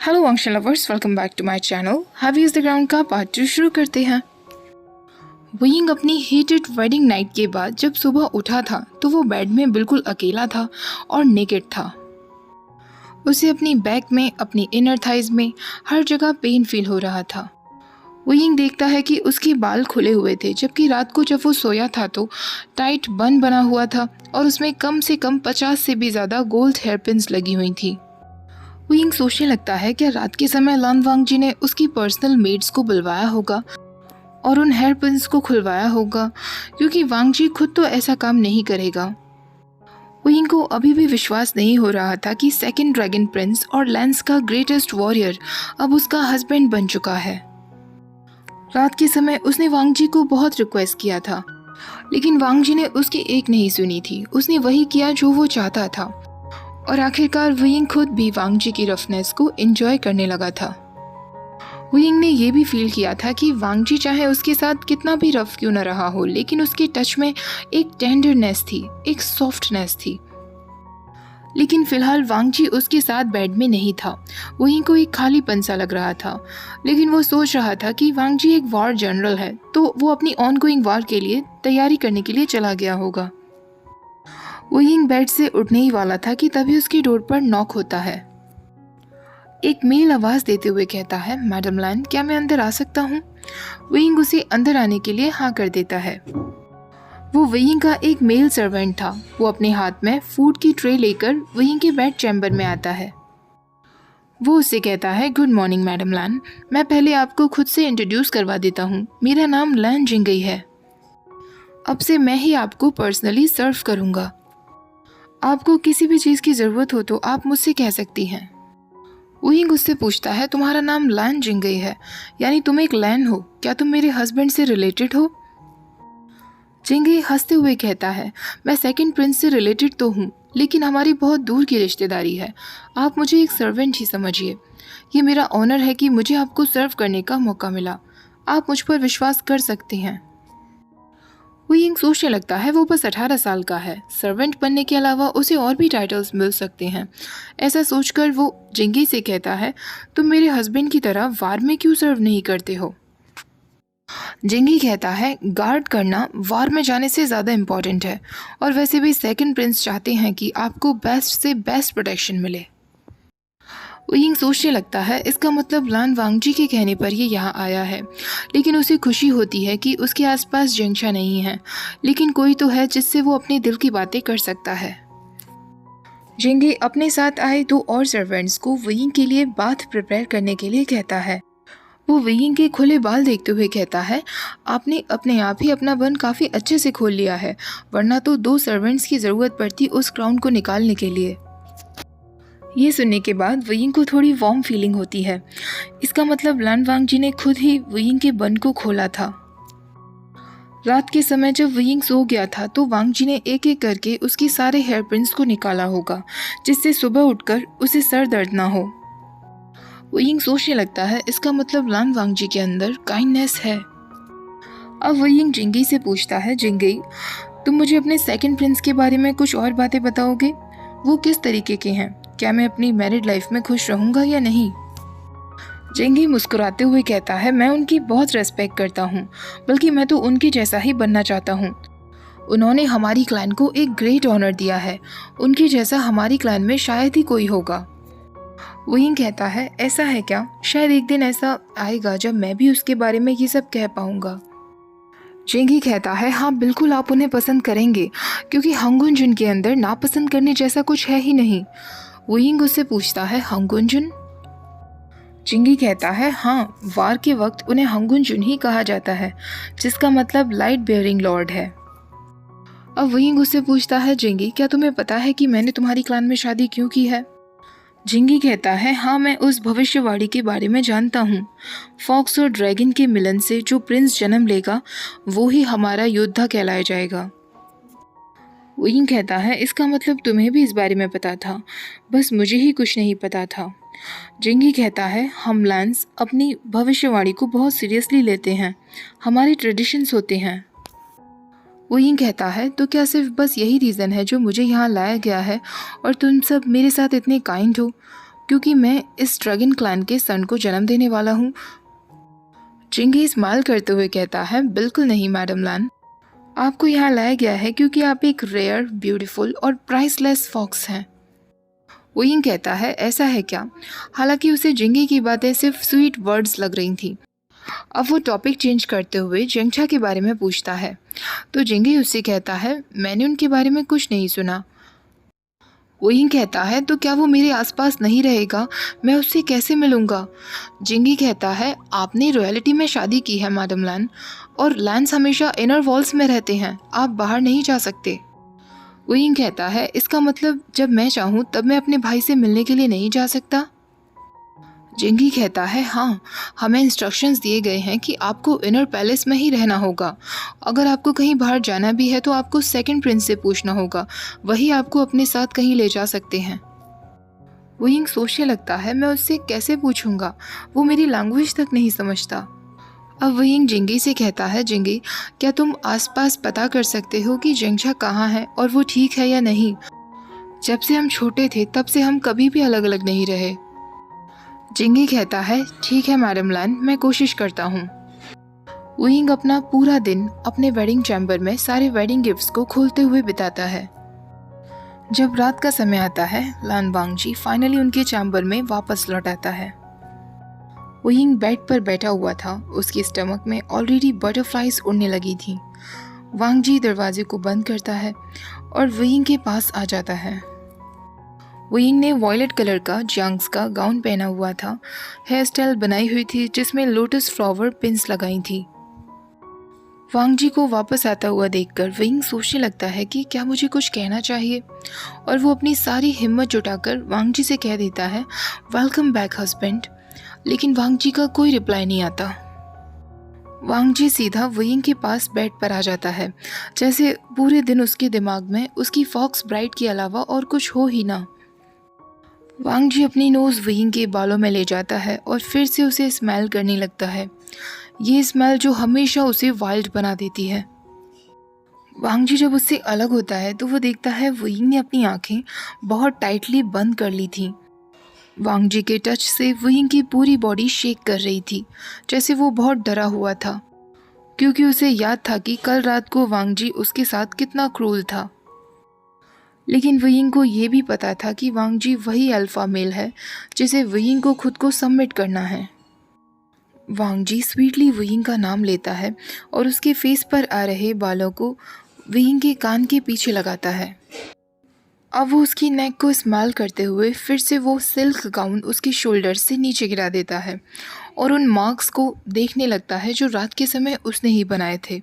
Hello Vansh lovers, welcome back to my channel. Heavy is the ground का part 2 शुरू करते हैं। वुयिंग अपनी हीटेड वेडिंग नाइट के बाद जब सुबह उठा था तो वो बेड में बिल्कुल अकेला था और नेकेड था। उसे अपनी बैक में, अपनी इनर थाइज में हर जगह पेन फील हो रहा था। वुयिंग देखता है कि उसके बाल खुले हुए थे, जबकि रात को जब वो सोया था तो टाइट बन बना हुआ था और उसमें कम से कम 50 से भी ज़्यादा गोल्ड हेयर पिन्स लगी हुई थी। वुयिंग सोचने लगता है कि रात के समय लान वांगजी ने उसकी पर्सनल मेड्स को बुलवाया होगा और उन हेयर पिन्स को खुलवाया होगा, क्योंकि वांगजी खुद तो ऐसा काम नहीं करेगा। वुयिंग को अभी भी विश्वास नहीं हो रहा था कि सेकंड ड्रैगन प्रिंस और लैंस का ग्रेटेस्ट वॉरियर अब उसका हस्बैंड बन चुका है। रात के समय उसने वांगजी को बहुत रिक्वेस्ट किया था, लेकिन वांगजी ने उसकी एक नहीं सुनी थी। उसने वही किया जो वो चाहता था और आखिरकार वुयिंग खुद भी वांगजी की रफनेस को एंजॉय करने लगा था। वुयिंग ने यह भी फील किया था कि वांगजी चाहे उसके साथ कितना भी रफ क्यों न रहा हो, लेकिन उसके टच में एक टेंडरनेस थी, एक सॉफ्टनेस थी। लेकिन फिलहाल वांगजी उसके साथ बेड में नहीं था। वुयिंग को एक खालीपन सा लग रहा था, लेकिन वो सोच रहा था कि वांगजी एक वॉर जनरल है, तो वो अपनी ऑनगोइंग वॉर के लिए तैयारी करने के लिए चला गया होगा। वुयिंग बेड से उठने ही वाला था कि तभी उसकी डोर पर नॉक होता है। एक मेल आवाज देते हुए कहता है, मैडम लैन, क्या मैं अंदर आ सकता हूँ? वुयिंग उसे अंदर आने के लिए हाँ कर देता है। वो वुयिंग का एक मेल सर्वेंट था। वो अपने हाथ में फूड की ट्रे लेकर वुयिंग के बेड चैम्बर में आता है। वो उससे कहता है, गुड मॉर्निंग मैडम लैन, मैं पहले आपको खुद से इंट्रोड्यूस करवा देता हूँ। मेरा नाम लैन जिंगई है। अब से मैं ही आपको पर्सनली सर्व करूँगा। आपको किसी भी चीज़ की ज़रूरत हो तो आप मुझसे कह सकती हैं। वुयिंग उससे पूछता है, तुम्हारा नाम लैन जिंगई है, यानी तुम एक लैन हो। क्या तुम मेरे हस्बैंड से रिलेटेड हो? जिंगई हंसते हुए कहता है, मैं सेकंड प्रिंस से रिलेटेड तो हूँ, लेकिन हमारी बहुत दूर की रिश्तेदारी है। आप मुझे एक सर्वेंट ही समझिए। ये मेरा ऑनर है कि मुझे आपको सर्व करने का मौका मिला। आप मुझ पर विश्वास कर सकते हैं। वुयिंग सोचने लगता है वो बस 18 साल का है। सर्वेंट बनने के अलावा उसे और भी टाइटल्स मिल सकते हैं। ऐसा सोचकर वो जिंगी से कहता है, तुम मेरे हस्बैंड की तरह वार में क्यों सर्व नहीं करते हो? जिंगी कहता है, गार्ड करना वार में जाने से ज़्यादा इम्पॉर्टेंट है, और वैसे भी सेकंड प्रिंस चाहते हैं कि आपको बेस्ट से बेस्ट प्रोटेक्शन मिले। वुयिंग सोचने लगता है, इसका मतलब लान वांगजी के कहने पर ये यहाँ आया है, लेकिन उसे खुशी होती है कि उसके आसपास जिंगशा नहीं है, लेकिन कोई तो है जिससे वो अपने दिल की बातें कर सकता है। जिंगे अपने साथ आए 2 और सर्वेंट्स को वुयिंग के लिए बाथ प्रिपेयर करने के लिए कहता है। वो वुयिंग के खुले बाल देखते हुए कहता है, आपने अपने आप ही अपना बन काफ़ी अच्छे से खोल लिया है, वरना तो 2 सर्वेंट्स की ज़रूरत पड़ती उस क्राउन को निकालने के लिए। ये सुनने के बाद वुयिंग को थोड़ी वार्म फीलिंग होती है। इसका मतलब लान वांगजी ने खुद ही वुयिंग के बन को खोला था। रात के समय जब वुयिंग सो गया था तो वांगजी ने एक एक करके उसकी सारे हेयर पिन्स को निकाला होगा, जिससे सुबह उठकर उसे सर दर्द ना हो। वुयिंग सोचने लगता है, इसका मतलब लान वांगजी के अंदर काइंडनेस है। अब वुयिंग जिंगी से पूछता है, जिंगी, तुम मुझे अपने सेकंड प्रिंस के बारे में कुछ और बातें बताओगे? वो किस तरीके के हैं? क्या मैं अपनी मैरिड लाइफ में खुश रहूंगा या नहीं? जिंगी मुस्कुराते हुए कहता है, मैं उनकी बहुत रेस्पेक्ट करता हूँ, बल्कि मैं तो उनके जैसा ही बनना चाहता हूँ। उन्होंने हमारी क्लैन को एक ग्रेट ऑनर दिया है। उनके जैसा हमारी क्लैन में शायद ही कोई होगा। वुयिंग कहता है, ऐसा है क्या? शायद एक दिन ऐसा आएगा जब मैं भी उसके बारे में ये सब कह पाऊंगा। जिंगी कहता है, हाँ बिल्कुल, आप उन्हें पसंद करेंगे, क्योंकि हंगुनजुन के अंदर नापसंद करने जैसा कुछ है ही नहीं। वुयिंग उससे पूछता है, हंगुनजुन? जिंगी कहता है, हाँ, वार के वक्त उन्हें हंगुनजुन ही कहा जाता है, जिसका मतलब लाइट बेयरिंग लॉर्ड है। अब वुयिंग उससे पूछता है, जिंगी, क्या तुम्हें पता है कि मैंने तुम्हारी क्लैन में शादी क्यों की है? जिंगी कहता है, हाँ, मैं उस भविष्यवाणी के बारे में जानता हूँ। फॉक्स और ड्रैगन के मिलन से जो प्रिंस जन्म लेगा वो ही हमारा योद्धा कहलाया जाएगा। वुयिंग कहता है, इसका मतलब तुम्हें भी इस बारे में पता था, बस मुझे ही कुछ नहीं पता था। जिंगी कहता है, हम लैंस अपनी भविष्यवाणी को बहुत सीरियसली लेते हैं, हमारे ट्रेडिशंस होते हैं। वुयिंग कहता है, तो क्या सिर्फ बस यही रीज़न है जो मुझे यहाँ लाया गया है और तुम सब मेरे साथ इतने काइंड हो? क्योंकि मैं इस ड्रैगन क्लैन के सन को जन्म देने वाला हूँ। जिंगी स्माइल करते हुए कहता है, बिल्कुल नहीं मैडम लैन, आपको यहाँ लाया गया है क्योंकि आप एक रेयर, ब्यूटीफुल और प्राइसलेस फॉक्स हैं। वोयिंग कहता है, ऐसा है क्या? हालांकि उसे जिंगी की बातें सिर्फ स्वीट वर्ड्स लग रही थी। अब वो टॉपिक चेंज करते हुए जेंगछा के बारे में पूछता है, तो जिंगी उससे कहता है, मैंने उनके बारे में कुछ नहीं सुना। वोयिंग कहता है, तो क्या वो मेरे आसपास नहीं रहेगा? मैं उससे कैसे मिलूंगा? जिंगी कहता है, आपने रॉयल्टी में शादी की है मैडम लैन, और लैंस हमेशा इनर वॉल्स में रहते हैं, आप बाहर नहीं जा सकते। वोयिंग कहता है, इसका मतलब जब मैं चाहूँ तब मैं अपने भाई से मिलने के लिए नहीं जा सकता? जिंगी कहता है, हाँ, हमें इंस्ट्रक्शंस दिए गए हैं कि आपको इनर पैलेस में ही रहना होगा। अगर आपको कहीं बाहर जाना भी है तो आपको सेकंड प्रिंस से पूछना होगा, वही आपको अपने साथ कहीं ले जा सकते हैं। वोयिंग सोचने लगता है, मैं उससे कैसे पूछूंगा, वो मेरी लैंग्वेज तक नहीं समझता। अब वोयिंग जिंगी से कहता है, जिंगी, क्या तुम आसपास पता कर सकते हो कि जेंगछा कहाँ है और वो ठीक है या नहीं? जब से हम छोटे थे तब से हम कभी भी अलग अलग नहीं रहे। जिंगी कहता है, ठीक है मैडम लैन, मैं कोशिश करता हूँ। वोयिंग अपना पूरा दिन अपने वेडिंग चैम्बर में सारे वेडिंग गिफ्ट्स को खोलते हुए बिताता है। जब रात का समय आता है, लान वांगजी फाइनली उनके चैम्बर में वापस लौट आता है। वोयिंग बेड पर बैठा हुआ था, उसके स्टमक में ऑलरेडी बटरफ्लाइज उड़ने लगी थी। वांगजी दरवाजे को बंद करता है और वोयिंग के पास आ जाता है। वोयिंग ने वॉयलेट कलर का जियांग्स का गाउन पहना हुआ था, हेयर स्टाइल बनाई हुई थी जिसमें लोटस फ्लावर पिंस लगाई थी। वांगजी को वापस आता हुआ देखकर वोयिंग सोचने लगता है कि क्या मुझे कुछ कहना चाहिए, और वो अपनी सारी हिम्मत जुटाकर वांगजी से कह देता है, वेलकम बैक हस्बैंड। लेकिन वांगजी का कोई रिप्लाई नहीं आता। वांगजी सीधा वोयिंग के पास बेड पर आ जाता है, जैसे पूरे दिन उसके दिमाग में उसकी फॉक्स ब्राइड के अलावा और कुछ हो ही ना। वांगजी अपनी नोज़ वोयिंग के बालों में ले जाता है और फिर से उसे स्मेल करने लगता है, ये स्मेल जो हमेशा उसे वाइल्ड बना देती है। वांगजी जब उससे अलग होता है तो वो देखता है वोयिंग ने अपनी आंखें बहुत टाइटली बंद कर ली थी। वांगजी के टच से वोयिंग की पूरी बॉडी शेक कर रही थी, जैसे वो बहुत डरा हुआ था, क्योंकि उसे याद था कि कल रात को वांगजी उसके साथ कितना क्रूर था। लेकिन वोयिंग को ये भी पता था कि वांगजी वही अल्फा मेल है जिसे वोयिंग को खुद को सबमिट करना है। वांगजी स्वीटली वोयिंग का नाम लेता है और उसके फेस पर आ रहे बालों को वोयिंग के कान के पीछे लगाता है। अब वो उसकी नेक को स्माइल करते हुए फिर से वो सिल्क गाउन उसके शोल्डर से नीचे गिरा देता है और उन मार्क्स को देखने लगता है जो रात के समय उसने ही बनाए थे।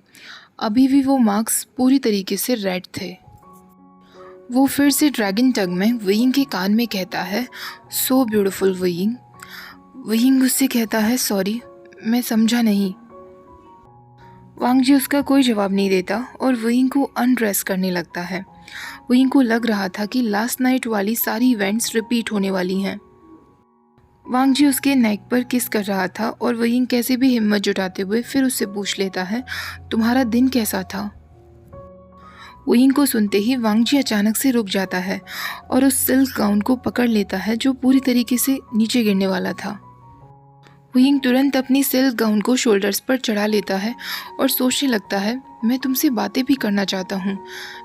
अभी भी वो मार्क्स पूरी तरीके से रेड थे। वो फिर से ड्रैगन टंग में वोयिंग के कान में कहता है, सो ब्यूटीफुल वोयिंग। वोयिंग उससे कहता है, सॉरी, मैं समझा नहीं। वांगजी उसका कोई जवाब नहीं देता और वोयिंग को अनड्रेस करने लगता है। वोयिंग को लग रहा था कि लास्ट नाइट वाली सारी इवेंट्स रिपीट होने वाली हैं। वांगजी उसके नेक पर किस कर रहा था और वोयिंग कैसे भी हिम्मत जुटाते हुए फिर उससे पूछ लेता है, तुम्हारा दिन कैसा था? वोयिंग को सुनते ही वांगजी अचानक से रुक जाता है और उस सिल्क गाउन को पकड़ लेता है जो पूरी तरीके से नीचे गिरने वाला था। वोयिंग तुरंत अपनी सिल्क गाउन को शोल्डर्स पर चढ़ा लेता है और सोचने लगता है, मैं तुमसे बातें भी करना चाहता हूँ।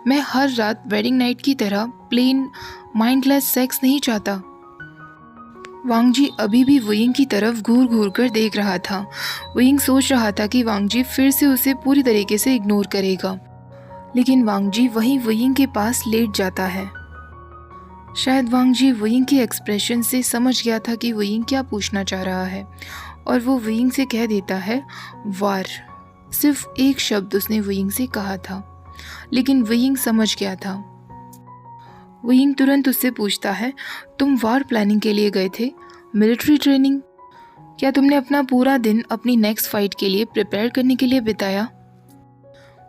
मैं हर रात वेडिंग नाइट की तरह प्लेन माइंडलेस सेक्स नहीं चाहता। वांगजी अभी भी वोयिंग की तरफ घूर घूर कर देख रहा था। वोयिंग सोच रहा था कि वांगजी फिर से उसे पूरी तरीके से इग्नोर करेगा, लेकिन वांगजी वहीं वोयिंग के पास लेट जाता है। शायद वांगजी वोयिंग के एक्सप्रेशन से समझ गया था कि वोयिंग क्या पूछना चाह रहा है और वो वोयिंग से कह देता है, वार। सिर्फ एक शब्द उसने वोयिंग से कहा था, लेकिन वोयिंग समझ गया था। वोयिंग तुरंत उससे पूछता है, तुम वार प्लानिंग के लिए गए थे? Military training? क्या तुमने अपना पूरा दिन अपनी नेक्स्ट फाइट के लिए प्रिपेयर करने के लिए बिताया?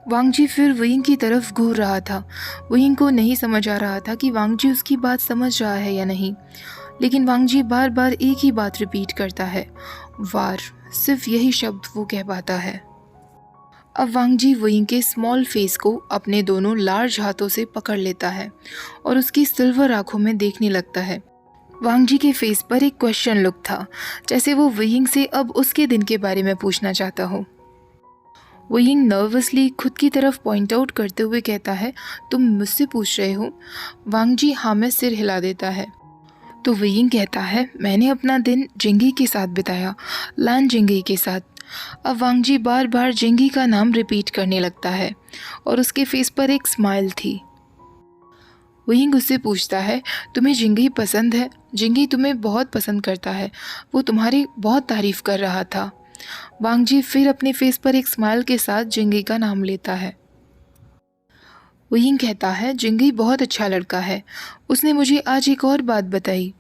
वांगजी फिर वोयिंग की तरफ घूर रहा था। वोयिंग को नहीं समझ आ रहा था कि वांगजी उसकी बात समझ रहा है या नहीं, लेकिन वांगजी बार बार एक ही बात रिपीट करता है, वार। सिर्फ यही शब्द वो कह पाता है। अब वांगजी वोयिंग के स्मॉल फेस को अपने दोनों लार्ज हाथों से पकड़ लेता है और उसकी सिल्वर आंखों में देखने लगता है। वांग जी के फेस पर एक क्वेश्चन लुक था, जैसे वो वुयिंग से अब उसके दिन के बारे में पूछना चाहता हो। वुयिंग नर्वसली खुद की तरफ पॉइंट आउट करते हुए कहता है, तुम मुझसे पूछ रहे हो? वांग जी हाँ में सिर हिला देता है। तो वुयिंग कहता है, मैंने अपना दिन जिंगी के साथ बिताया, लान जिंगी के साथ। अब वांग जी बार बार जिंगी का नाम रिपीट करने लगता है और उसके फेस पर एक स्माइल थी। वुयिंग उससे पूछता है, तुम्हें जिंगी पसंद है? जिंगी तुम्हें बहुत पसंद करता है, वो तुम्हारी बहुत तारीफ कर रहा था। वांग जी फिर अपने फेस पर एक स्माइल के साथ जिंगी का नाम लेता है। वुयिंग कहता है, जिंगी बहुत अच्छा लड़का है, उसने मुझे आज एक और बात बताई।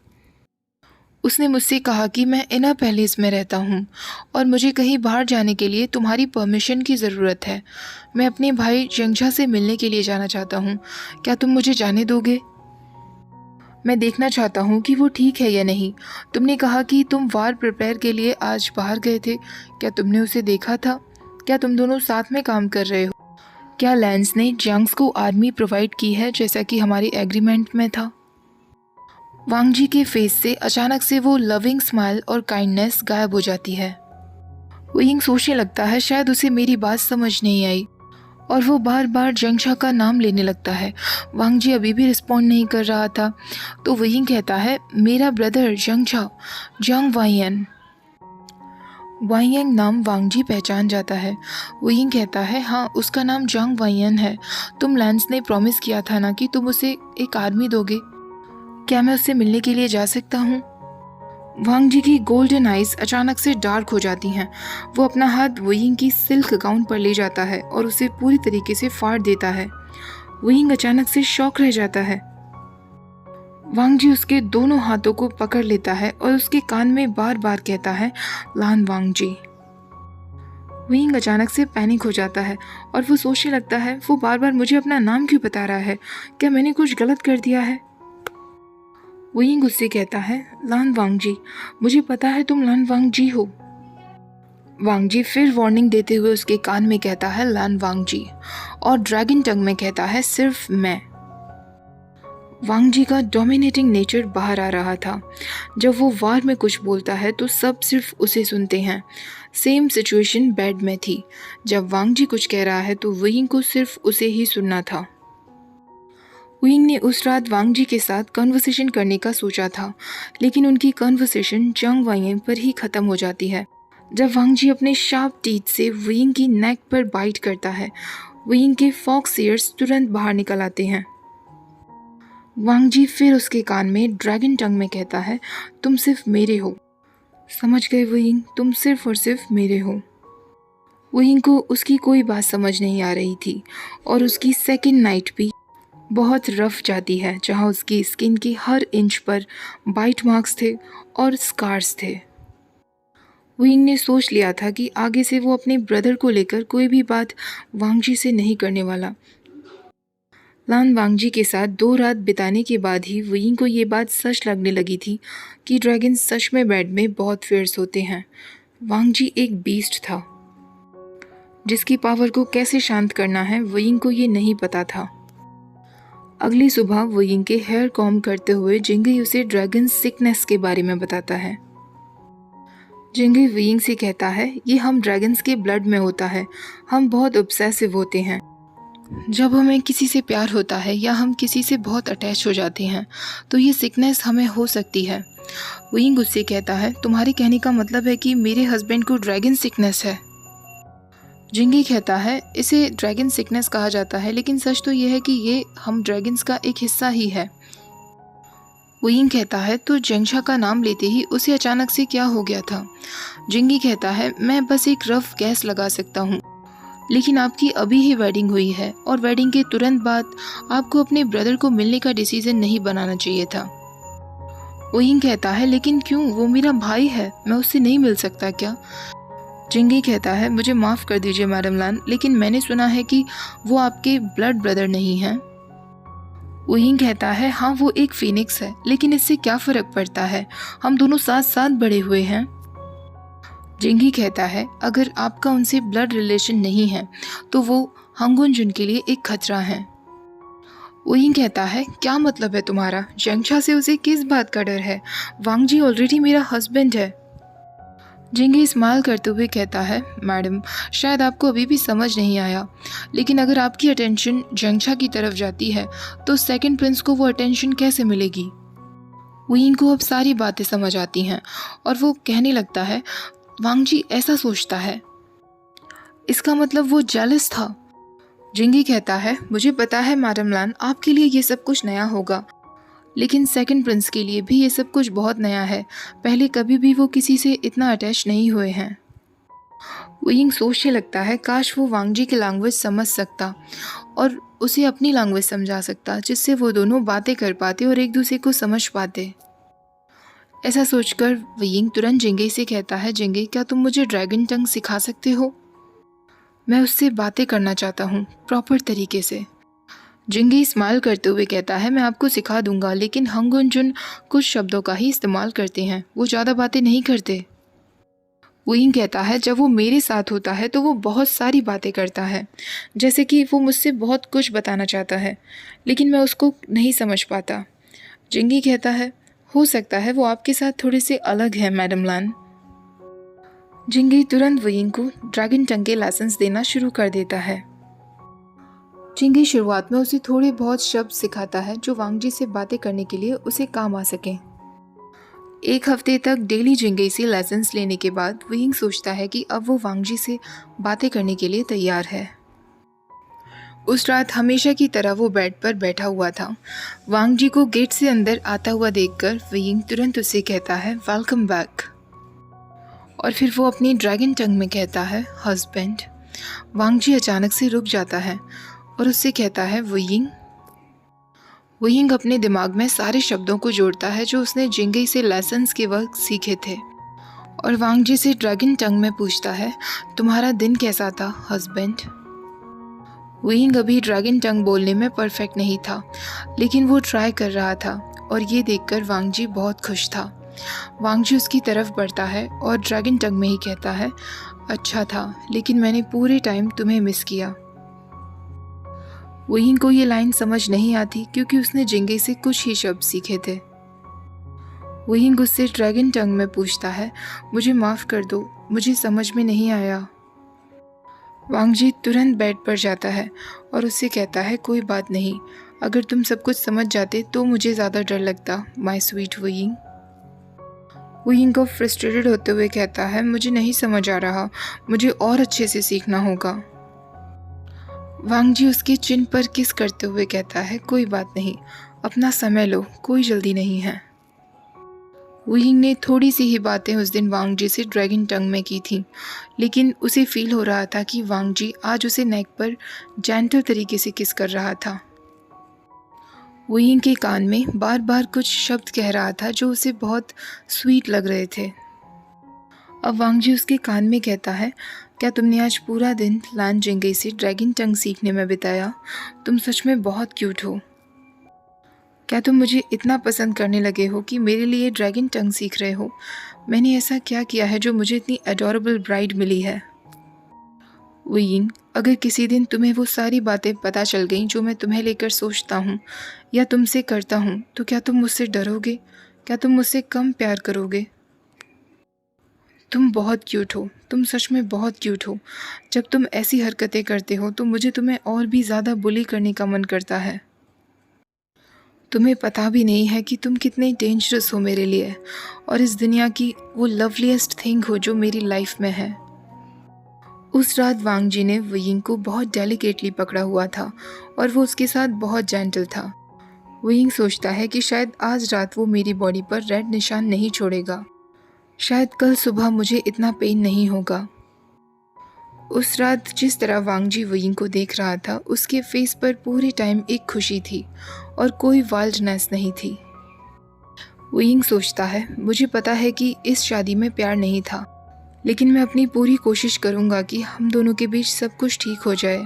उसने मुझसे कहा कि मैं इनर पैलेस में रहता हूँ और मुझे कहीं बाहर जाने के लिए तुम्हारी परमिशन की ज़रूरत है। मैं अपने भाई जंगझा से मिलने के लिए जाना चाहता हूँ, क्या तुम मुझे जाने दोगे? मैं देखना चाहता हूँ कि वो ठीक है या नहीं। तुमने कहा कि तुम वार प्रिपेयर के लिए आज बाहर गए थे, क्या तुमने उसे देखा था? क्या तुम दोनों साथ में काम कर रहे हो? क्या लैंस ने जंग्स को आर्मी प्रोवाइड की है जैसा कि हमारी एग्रीमेंट में था? वांग जी के फेस से अचानक से वो लविंग स्माइल और काइंडनेस गायब हो जाती है। वुयिंग सोचने लगता है शायद उसे मेरी बात समझ नहीं आई और वो बार बार जंगशा का नाम लेने लगता है। वांग जी अभी भी रिस्पॉन्ड नहीं कर रहा था, तो वुयिंग कहता है, मेरा ब्रदर जंगशा, जंग वाइयन। वाइयन नाम वांग जी पहचान जाता है। वुयिंग कहता है, हाँ उसका नाम जंग वाइयन है। तुम लैंस ने प्रॉमिस किया था ना कि तुम उसे एक आर्मी दोगे, क्या मैं उससे मिलने के लिए जा सकता हूँ? वांग जी की गोल्डन आइज अचानक से डार्क हो जाती हैं। वो अपना हाथ वुयिंग की सिल्क गाउन पर ले जाता है और उसे पूरी तरीके से फाड़ देता है। वुयिंग अचानक से शॉक रह जाता है। वांग जी उसके दोनों हाथों को पकड़ लेता है और उसके कान में बार बार कहता है, लान वांग जी। वुयिंग अचानक से पैनिक हो जाता है और वो सोचने लगता है, वो बार बार मुझे अपना नाम क्यों बता रहा है? क्या मैंने कुछ गलत कर दिया है? वुयिंग उससे कहता है, लान वांग जी, मुझे पता है तुम लान वांग जी हो। वांग जी फिर वार्निंग देते हुए उसके कान में कहता है, लान वांग जी, और ड्रैगन टंग में कहता है, सिर्फ मैं। वांग जी का डोमिनेटिंग नेचर बाहर आ रहा था। जब वो वार में कुछ बोलता है तो सब सिर्फ उसे सुनते हैं। सेम सिचुएशन बेड में थी। जब वांग जी कुछ कह रहा है तो वुयिंग को सिर्फ उसे ही सुनना था। वुयिंग ने उस रात वांग जी के साथ कन्वर्सेशन करने का सोचा था, लेकिन उनकी कन्वर्सेशन जंग वाइयन पर ही खत्म हो जाती है। जब वांग जी अपने शार्प टीथ से वुयिंग की नेक पर बाइट करता है, वुयिंग के फॉक्स ईयर्स तुरंत बाहर निकल आते हैं। वांग जी फिर उसके कान में ड्रैगन टंग में कहता है, तुम सिर्फ मेरे हो। समझ गए वुयिंग, तुम सिर्फ और सिर्फ मेरे हो। वुयिंग को उसकी कोई बात समझ नहीं आ रही थी और उसकी सेकेंड नाइट भी बहुत रफ जाती है, जहाँ उसकी स्किन की हर इंच पर बाइट मार्क्स थे और स्कार्स थे। वुयिंग ने सोच लिया था कि आगे से वो अपने ब्रदर को लेकर कोई भी बात वांग जी से नहीं करने वाला। लान वांग जी के साथ 2 रात बिताने के बाद ही वुयिंग को ये बात सच लगने लगी थी कि ड्रैगन सच में बेड में बहुत फियर्स होते हैं। वांग जी एक बीस्ट था, जिसकी पावर को कैसे शांत करना है वुयिंग को ये नहीं पता था। अगली सुबह वुयिंग के हेयर कॉम्ब करते हुए जिंगी उसे ड्रैगन सिकनेस के बारे में बताता है। जिंगी वुयिंग से कहता है, ये हम ड्रैगन्स के ब्लड में होता है, हम बहुत ऑब्सेसिव होते हैं। जब हमें किसी से प्यार होता है या हम किसी से बहुत अटैच हो जाते हैं तो ये सिकनेस हमें हो सकती है। वुयिंग उससे कहता है, तुम्हारे कहने का मतलब है कि मेरे हस्बैंड को ड्रैगन सिकनेस है? जिंगी कहता है, इसे ड्रैगन सिकनेस कहा जाता है, लेकिन सच तो यह है कि ये हम ड्रैगन्स का एक हिस्सा ही है। वुयिंग कहता है, तो जंगशा का नाम लेते ही उसे अचानक से क्या हो गया था? जिंगी कहता है, मैं बस एक रफ गैस लगा सकता हूँ, लेकिन आपकी अभी ही वेडिंग हुई है और वेडिंग के तुरंत बाद आपको अपने ब्रदर को मिलने का डिसीजन नहीं बनाना चाहिए था। वुयिंग कहता है, लेकिन क्यों? वो मेरा भाई है, मैं उससे नहीं मिल सकता क्या? जिंगी कहता है, मुझे माफ़ कर दीजिए मैडम लान, लेकिन मैंने सुना है कि वो आपके ब्लड ब्रदर नहीं हैं। वुयिंग कहता है, हाँ वो एक फीनिक्स है, लेकिन इससे क्या फ़र्क पड़ता है, हम दोनों साथ साथ बड़े हुए हैं। जिंगी कहता है, अगर आपका उनसे ब्लड रिलेशन नहीं है तो वो हंगुन जुन के लिए एक खतरा है। वही कहता है, क्या मतलब है तुम्हारा? जंगशा से उसे किस बात का डर है? वांग जी ऑलरेडी मेरा हस्बैंड है। जिंगी स्माइल करते हुए कहता है, मैडम शायद आपको अभी भी समझ नहीं आया, लेकिन अगर आपकी अटेंशन जंगशा की तरफ जाती है तो सेकंड प्रिंस को वो अटेंशन कैसे मिलेगी? वहीं को अब सारी बातें समझ आती हैं और वो कहने लगता है, वांग जी ऐसा सोचता है, इसका मतलब वो जेलस था। जिंगी कहता है, मुझे पता है मैडम लान, आपके लिए ये सब कुछ नया होगा, लेकिन सेकंड प्रिंस के लिए भी ये सब कुछ बहुत नया है। पहले कभी भी वो किसी से इतना अटैच नहीं हुए हैं। विंग सोचने लगता है, काश वो वांग जी की लैंग्वेज समझ सकता और उसे अपनी लैंग्वेज समझा सकता, जिससे वो दोनों बातें कर पाते और एक दूसरे को समझ पाते। ऐसा सोचकर विंग तुरंत जिंगे से कहता है, जिंगे क्या तुम मुझे ड्रैगन टंग सिखा सकते हो? मैं उससे बातें करना चाहता हूँ प्रॉपर तरीके से। जिंगी स्माइल करते हुए कहता है, मैं आपको सिखा दूंगा, लेकिन हंगुनजुन कुछ शब्दों का ही इस्तेमाल करते हैं, वो ज़्यादा बातें नहीं करते। विंग कहता है, जब वो मेरे साथ होता है तो वो बहुत सारी बातें करता है, जैसे कि वो मुझसे बहुत कुछ बताना चाहता है, लेकिन मैं उसको नहीं समझ पाता। जिंगी कहता है, हो सकता है वो आपके साथ थोड़े से अलग है मैडम लान। जिंगी तुरंत विंग को ड्रैगन टंग के लाइसेंस देना शुरू कर देता है। जिंगी शुरुआत में उसे थोड़े बहुत शब्द सिखाता है जो वांग जी से बातें करने के लिए उसे काम आ सकें। एक हफ्ते तक डेली जिंगी से लाइसेंस लेने के बाद विंग सोचता है कि अब वो वांग जी से बातें करने के लिए तैयार है। उस रात हमेशा की तरह वो बेड पर बैठा हुआ था। वांग जी को गेट से अंदर आता हुआ देखकर विंग तुरंत उसे कहता है, वेलकम बैक। और फिर वो अपनी ड्रैगन टंग में कहता है, हस्बैंड। वांग जी अचानक से रुक जाता है और उससे कहता है, विंग। विंग अपने दिमाग में सारे शब्दों को जोड़ता है जो उसने जिंगी से लाइसेंस के वक्त सीखे थे और वांग जी से ड्रैगन टंग में पूछता है, तुम्हारा दिन कैसा था हस्बैंड? विंग अभी ड्रैगन टंग बोलने में परफेक्ट नहीं था, लेकिन वो ट्राई कर रहा था और ये देखकर वांग जी बहुत खुश था। वांग जी उसकी तरफ बढ़ता है और ड्रैगन टंग में ही कहता है, अच्छा था, लेकिन मैंने पूरे टाइम तुम्हें मिस किया। विंग को ये लाइन समझ नहीं आती क्योंकि उसने जिंगे से कुछ ही शब्द सीखे थे। विंग उससे ड्रैगन टंग में पूछता है, मुझे माफ़ कर दो, मुझे समझ में नहीं आया। वांग जी तुरंत बेड पर जाता है और उससे कहता है, कोई बात नहीं, अगर तुम सब कुछ समझ जाते तो मुझे ज़्यादा डर लगता, माय स्वीट विंग। विंग को फ्रस्ट्रेटेड होते हुए कहता है, मुझे नहीं समझ आ रहा, मुझे और अच्छे से सीखना होगा। वांग जी उसके चिन पर किस करते हुए कहता है, कोई बात नहीं, अपना समय लो, कोई जल्दी नहीं है। विंग ने थोड़ी सी ही बातें उस दिन वांग जी से ड्रैगन टंग में की थी, लेकिन उसे फील हो रहा था कि वांग जी आज उसे नेक पर जेंटल तरीके से किस कर रहा था। विंग के कान में बार बार कुछ शब्द कह रहा था जो उसे बहुत स्वीट लग रहे थे। अब वांग जी उसके कान में कहता है, क्या तुमने आज पूरा दिन लान जिंगे से ड्रैगन टंग सीखने में बिताया? तुम सच में बहुत क्यूट हो। क्या तुम मुझे इतना पसंद करने लगे हो कि मेरे लिए ड्रैगन टंग सीख रहे हो? मैंने ऐसा क्या किया है जो मुझे इतनी एडोरेबल ब्राइड मिली है? विंग, अगर किसी दिन तुम्हें वो सारी बातें पता चल गईं जो मैं तुम्हें लेकर सोचता हूँ या तुमसे करता हूँ, तो क्या तुम मुझसे डरोगे? क्या तुम मुझसे कम प्यार करोगे? तुम बहुत क्यूट हो, तुम सच में बहुत क्यूट हो। जब तुम ऐसी हरकतें करते हो तो मुझे तुम्हें और भी ज़्यादा बुली करने का मन करता है। तुम्हें पता भी नहीं है कि तुम कितने डेंजरस हो मेरे लिए और इस दुनिया की वो लवलीएस्ट थिंग हो जो मेरी लाइफ में है। उस रात वांग जी ने विंग को बहुत डेलिकेटली पकड़ा हुआ था और वो उसके साथ बहुत जेंटल था। विंग सोचता है कि शायद आज रात वो मेरी बॉडी पर रेड निशान नहीं छोड़ेगा, शायद कल सुबह मुझे इतना पेन नहीं होगा। उस रात जिस तरह वांग जी विंग को देख रहा था, उसके फेस पर पूरे टाइम एक खुशी थी और कोई वाइल्डनेस नहीं थी। विंग सोचता है, मुझे पता है कि इस शादी में प्यार नहीं था, लेकिन मैं अपनी पूरी कोशिश करूँगा कि हम दोनों के बीच सब कुछ ठीक हो जाए।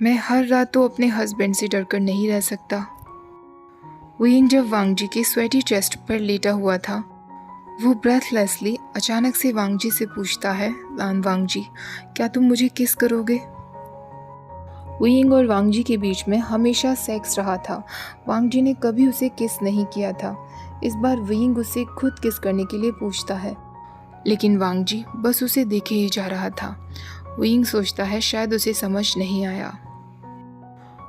मैं हर रात तो अपने हस्बैंड से डरकर नहीं रह सकता। विंग जब वांग जी के स्वेटी चेस्ट पर लेटा हुआ था, वो ब्रेथलेसली अचानक से वांग जी से पूछता है, लान वांग जी, क्या तुम मुझे किस करोगे? वुयिंग और वांग जी के बीच में हमेशा सेक्स रहा था। वांग जी ने कभी उसे किस नहीं किया था। इस बार वुयिंग उसे खुद किस करने के लिए पूछता है, लेकिन वांग जी बस उसे देखे ही जा रहा था। वुयिंग सोचता है शायद उसे समझ नहीं आया।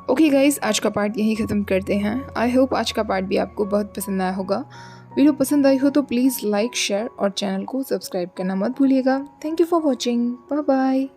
ओके गाइज, आज का पार्ट यहीं ख़त्म करते हैं। आई होप आज का पार्ट भी आपको बहुत पसंद आया होगा। वीडियो पसंद आई हो तो प्लीज़ लाइक, शेयर और चैनल को सब्सक्राइब करना मत भूलिएगा। Thank you for watching. Bye bye.